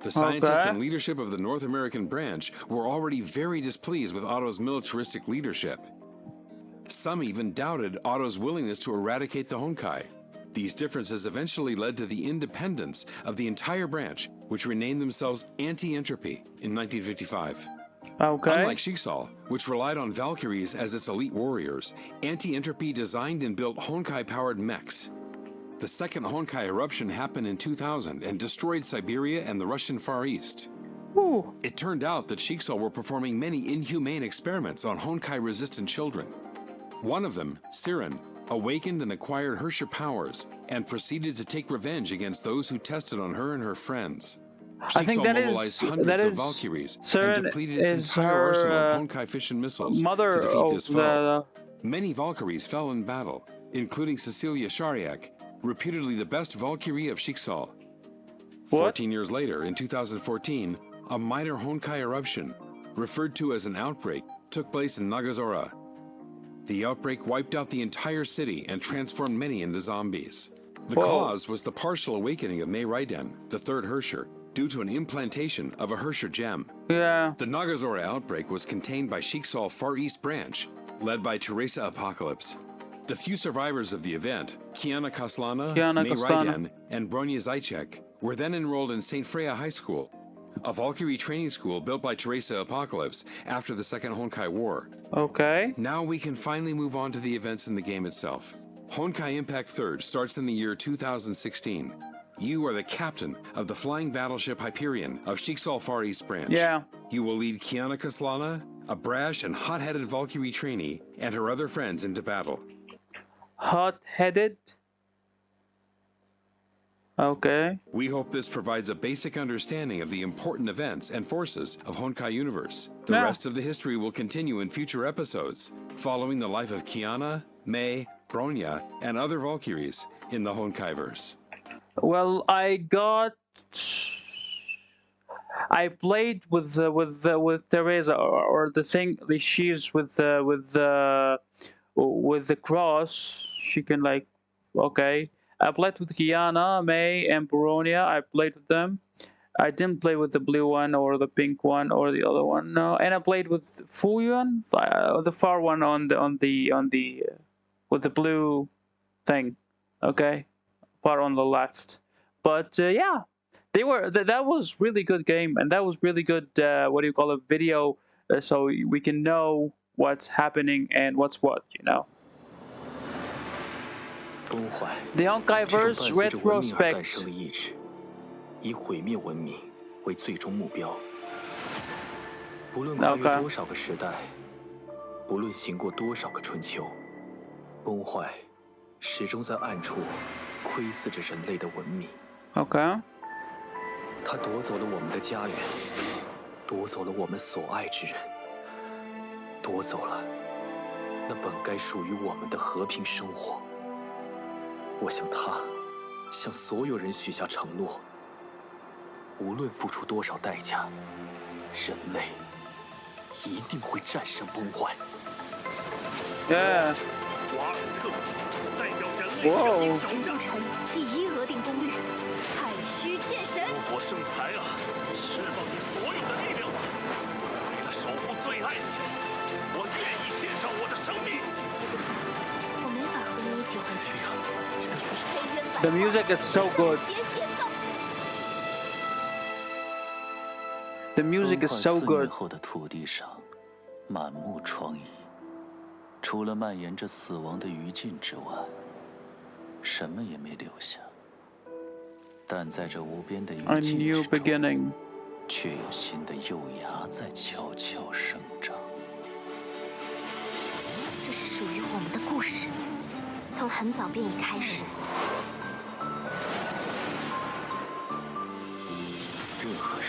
The scientists and leadership of the North American branch were already very displeased with Otto's militaristic leadership. Some even doubted Otto's willingness to eradicate the Honkai. These differences eventually led to the independence of the entire branch, which renamed themselves Anti-Entropy in 1955. Unlike Shiksal, which relied on Valkyries as its elite warriors, Anti-Entropy designed and built Honkai-powered mechs. The second Honkai eruption happened in 2000 and destroyed Siberia and the Russian Far East. Ooh. It turned out that Shiksal were performing many inhumane experiments on Honkai-resistant children. One of them, Siren, awakened and acquired Herrscher powers and proceeded to take revenge against those who tested on her and her friends. I think Shiksal mobilized hundreds of Valkyries and depleted its entire arsenal of Honkai fission missiles to defeat this foe. Many Valkyries fell in battle, including Cecilia Shariak, reputedly the best Valkyrie of Shiksal. 14 years later, in 2014, a minor Honkai eruption, referred to as an outbreak, took place in Nagazora. The outbreak wiped out the entire city and transformed many into zombies. The cause was the partial awakening of Mei Raiden, the third Herrscher, due to an implantation of a Herrscher gem. Yeah. The Nagazora outbreak was contained by Shiksal Far East Branch, led by Teresa Apocalypse. The few survivors of the event, Kiana Kaslana, Mei Raiden, and Bronya Zajcek, were then enrolled in St. Freya High School, a Valkyrie training school built by Teresa Apocalypse after the Second Honkai War. Now we can finally move on to the events in the game itself. Honkai Impact 3rd starts in the year 2016. You are the captain of the flying battleship Hyperion of Shiksal Far East Branch. You will lead Kiana Kaslana, a brash and hot-headed Valkyrie trainee, and her other friends into battle. Hot-headed? We hope this provides a basic understanding of the important events and forces of Honkai Universe. The rest of the history will continue in future episodes, following the life of Kiana, Mei, Bronya, and other Valkyries in the Honkaiverse. Well, I played with Teresa, or the thing, the she's with the cross. She can I played with Kiana, Mei, and Bronya. I played with them. I didn't play with the blue one or the pink one or the other one. No, and I played with Fuyuan, the far one on the with the blue thing. Far on the left. But yeah, they were. That was really good game, and that was really good. Video, so we can know what's happening and what's what. The Honkaiverse retrospect. 以毁灭文明为最终目标。不论跨越多少个时代，不论行过多少个春秋，崩坏始终在暗处窥伺着人类的文明。他夺走了我们的家园，夺走了我们所爱之人，夺走了那本该属于我们的和平生活。我向他，向所有人许下承诺，无论付出多少代价，人类一定会战胜崩坏。Yeah. 瓦尔特代表人类向你挑战。第一额定功率，太虚剑神。怒火圣才啊，释放你所有的力量吧！为了守护最爱的人，我愿意献上我的生命。我没法和你一起回去。 The music is so good. The music is so good. 后的土地上，满目疮痍，除了蔓延着死亡的余烬之外，什么也没留下。但在这无边的余烬之中，却有新的幼芽在悄悄生长。这是属于我们的故事，从很早便已开始。 任何人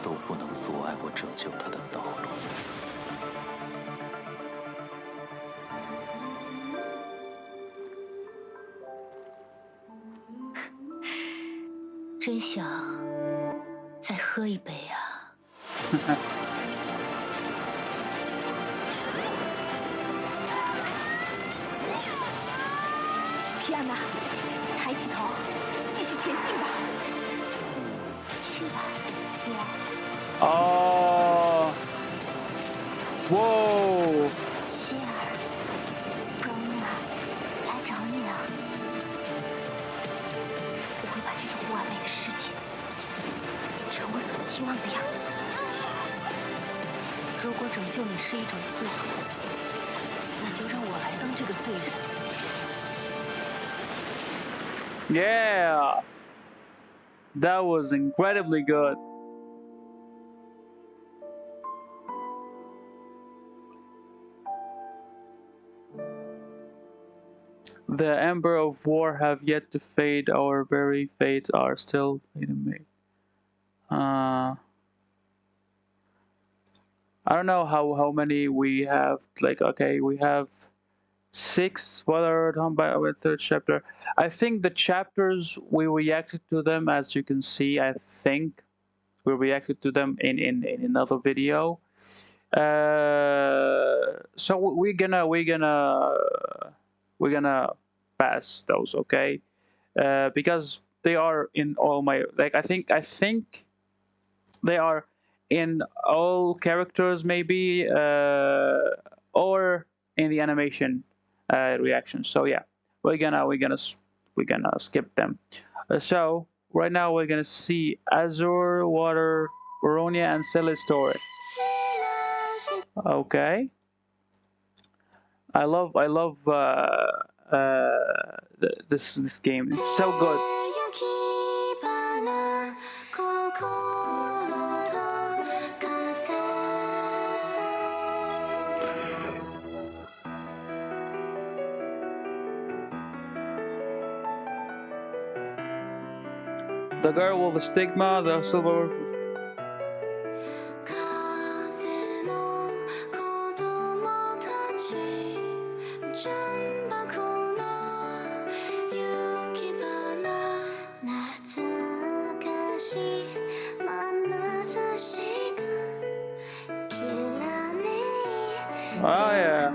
都不能阻碍我拯救他的道路。真想再喝一杯啊！Kiana，抬起头，继续前进吧。 去吧，希尔。哦，哇！希尔，高娜来找你了。我会把这种不完美的世界变成我所期望的样子。如果拯救你是一种罪恶，那就让我来当这个罪人。Yeah. That was incredibly good. The ember of war have yet to fade. Our very fates are still fading me. I don't know how many we have. Like, okay, we have 6. What are done by our 3rd chapter? I think the chapters we reacted to them, as you can see. I think we reacted to them in another video. So we're gonna pass those, okay? Because they are in all my I think they are in all characters maybe, or in the animation reaction. So yeah, we're gonna skip them. So right now we're gonna see Azure, Water, Baronia, and Celis story. Okay. I love this game. It's so good. The girl with the stigma, the silver. Oh yeah.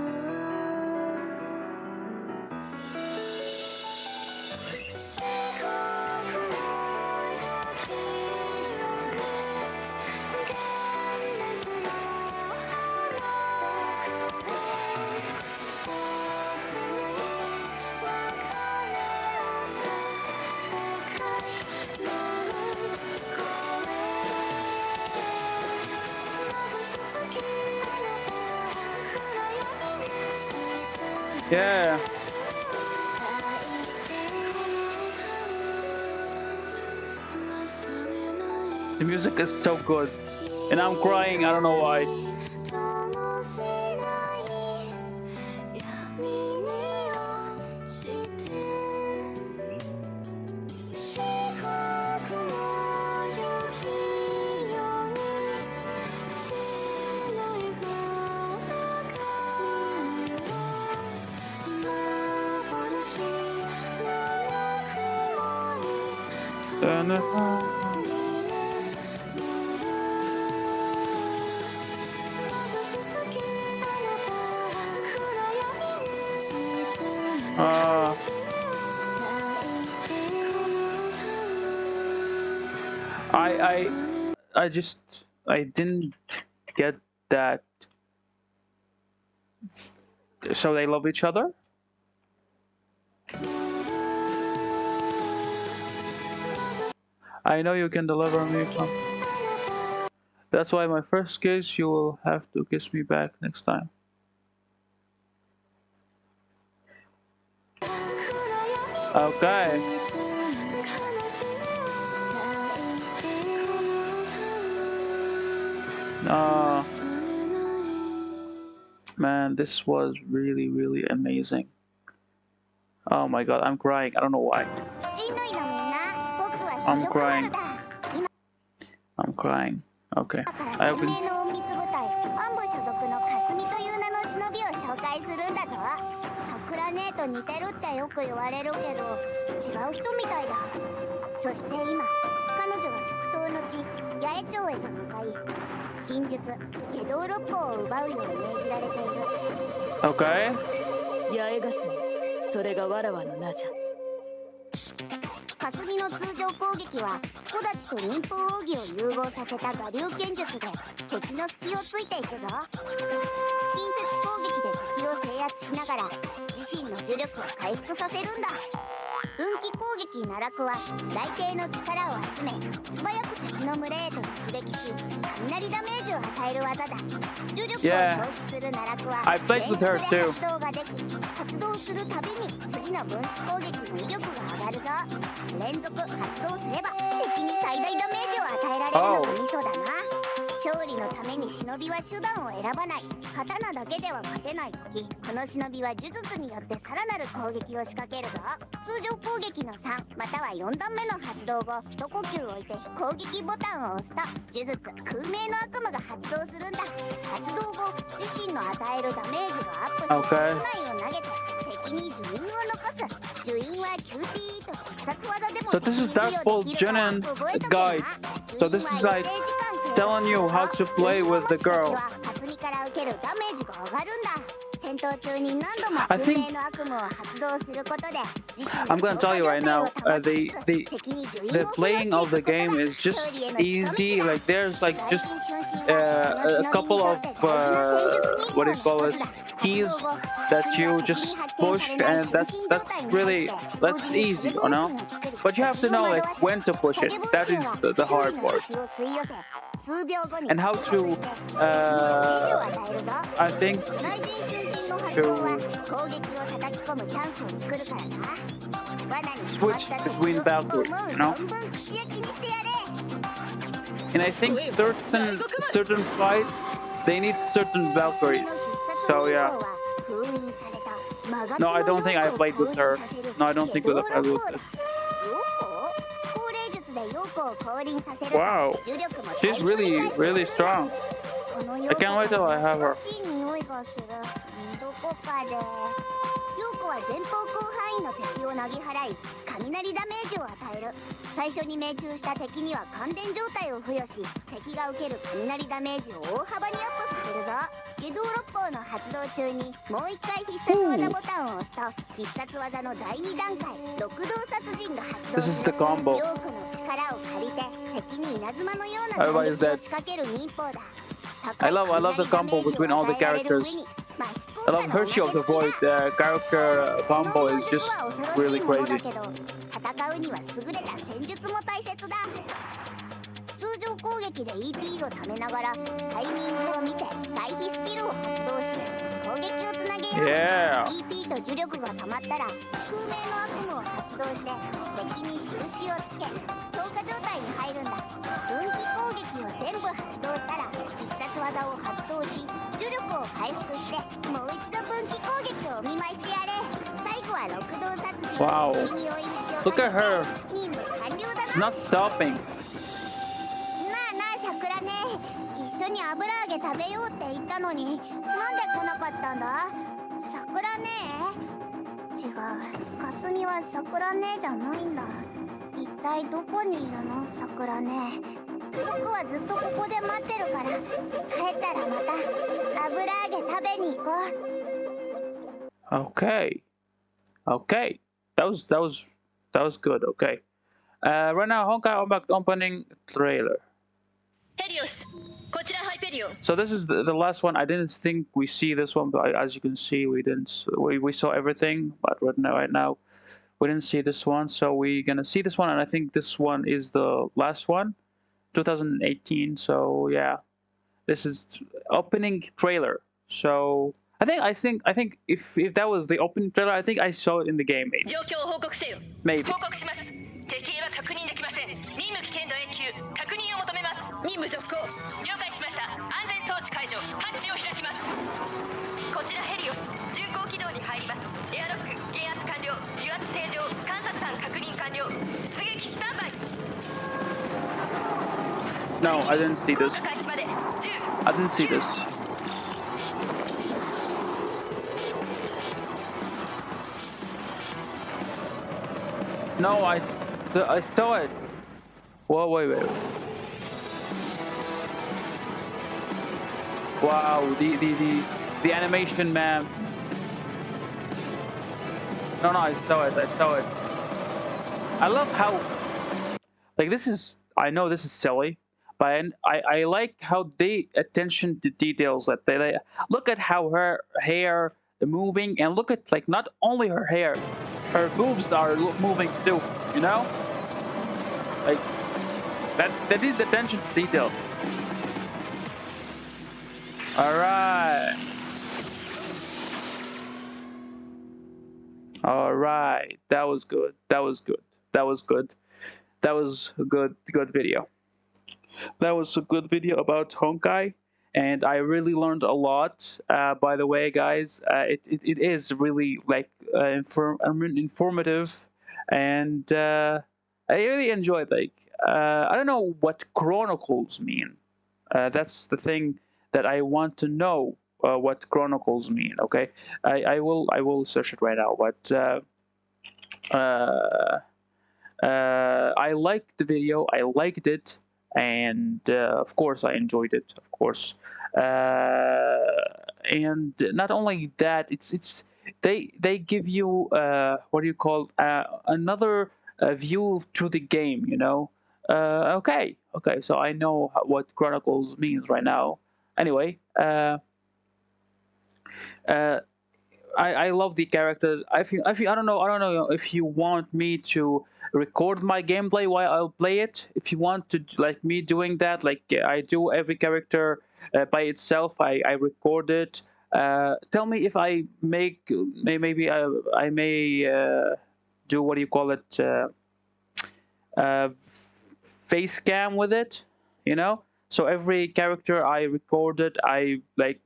Yeah. The music is so good. And I'm crying, I don't know why. I didn't get that. So they love each other? I know you can deliver me from. That's why my first kiss, you will have to kiss me back next time. Okay. Man, this was really, really amazing. Oh my god, I'm crying. I don't know why. I'm crying. I'm crying. Okay. I open. Okay. それがわらわの名じゃ。霞の通常攻撃は木立と忍法奥義を融合させた我流剣術で敵の隙をついていくぞ。近接攻撃で敵を制圧しながら自身の呪力を回復させるんだ。分岐攻撃奈落は雷霆の力を集め素早く敵の群れへと突撃し雷ダメージを与える技だ。呪力を消費する奈落は連続で発動ができ発動するたびに次の分岐攻撃の威力が上がるぞ。連続発動すれば敵に最大ダメージを与えられるのがミソだな。勝利のために忍びは手段を選ばない。刀だけでは勝てない時、この忍びは呪術によってさらなる攻撃を仕掛けるぞ。通常攻撃の3または4段目の発動後一呼吸置いて攻撃ボタンを押すと呪術空明の悪魔が発動するんだ。発動後自身の与えるダメージがアップし室内を投げて敵に呪印を残す。呪印は QT と必殺技でも So this is Darkbolt Junin guide. So this is like telling you how to play with the girl. I think I'm gonna tell you right now, the playing of the game is just easy. Like there's like just a couple of what do you call it, keys that you just push, and that's easy, you know. But you have to know like when to push it. That is the hard part. And how to I think to switch between Valkyries, you know. And I think certain fights they need certain Valkyries. So yeah. No, I don't think I played with her. No, I don't think I played with her. Wow, she's really, really strong. I can't wait till I have her. は前方広範囲の敵をなぎ払い雷ダメージを与える。最初に命中した敵には感電状態を付与し敵が受ける雷ダメージを大幅にアップさせるぞ。下道六法の発動中にもう一回必殺技ボタンを押すと必殺技の第2段階六道殺人が発動する。ヨークの力を借りて敵に稲妻のような攻撃を仕掛ける忍法だ。I love the combo between all the characters. I love Hershey's voice. The character combo is just really crazy. 戦うには優れた戦術も大切だ。通常攻撃で EP をためながらタイミングを見て回避スキルを発動し攻撃をつなげよう。EP と呪力が溜まったら空明の悪夢を発動して敵に印をつけ投下状態に入るんだ。分岐攻撃を全部発動したら必殺技を発動し呪力を回復してもう一度分岐攻撃をお見舞いしてやれ。最後は六道殺人。Wow. Look at her. She's not stopping. 桜ね、一緒に油揚げ食べようって言ったのになんで来なかったんだ。桜ね。違う、かすみは桜ねじゃないんだ。言った体どこにいるの、桜ね。僕はずっとここで待ってるから、帰ったらまた油揚げ食べに行こう。Okay. Okay. That was good. Okay. Right now, Honkai Impact opening trailer. So this is the last one. I didn't think we see this one, but as you can see, we didn't. We saw everything, but right now, we didn't see this one. So we're gonna see this one, and I think this one is the last one, 2018. So yeah, this is opening trailer. So I think if that was the opening trailer, I think I saw it in the game. Maybe. 敵兵は確認できません。任務危険度永久。確認を求めます。任務続行。了解しました。安全装置解除。ハッチを開きます。こちらヘリオス。巡航軌道に入ります。エアロック。減圧完了。油圧正常。観察班確認完了。出撃スタンバイ。No, I didn't see this. I didn't see this. No, I saw it. Whoa, wait. Wow, the animation, man. No, I saw it. I love how, like, this is, I know this is silly, but I like how they attention to details. That they look at how her hair moving, and look at, like, not only her hair, her boobs are moving too, you know? Like, that is attention to detail. Alright. That was good. That was a good video. That was a good video about Honkai, and I really learned a lot. By the way, guys, it is really, like, informative, and I really enjoyed. Like, I don't know what Chronicles mean. That's the thing that I want to know. What Chronicles mean? Okay, I will search it right now. But I liked the video. I liked it. And of course I enjoyed it, of course. And not only that, it's they give you what do you call, another view to the game, you know. Okay, so I know what Chronicles means right now. Anyway, I love the characters. I don't know if you want me to record my gameplay while I'll play it. If you want to, like, me doing that, like I do every character by itself, I record it. Tell me if I make maybe I may do, what do you call it, face cam with it, you know. So every character I recorded, I like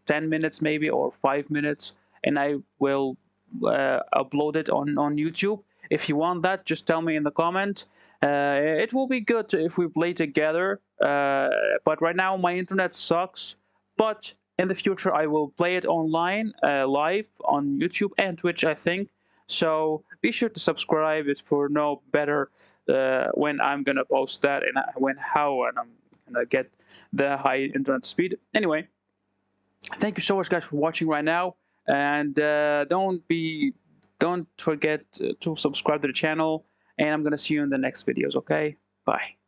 10 minutes maybe, or 5 minutes, and I will upload it on YouTube. If you want that, just tell me in the comment. It will be good if we play together. But right now my internet sucks. But in the future I will play it online, live on YouTube and Twitch, I think. So be sure to subscribe it for know better when I'm gonna post that, and how I'm gonna get the high internet speed. Anyway, thank you so much, guys, for watching right now. And don't forget to subscribe to the channel, and I'm gonna see you in the next videos. Okay, bye.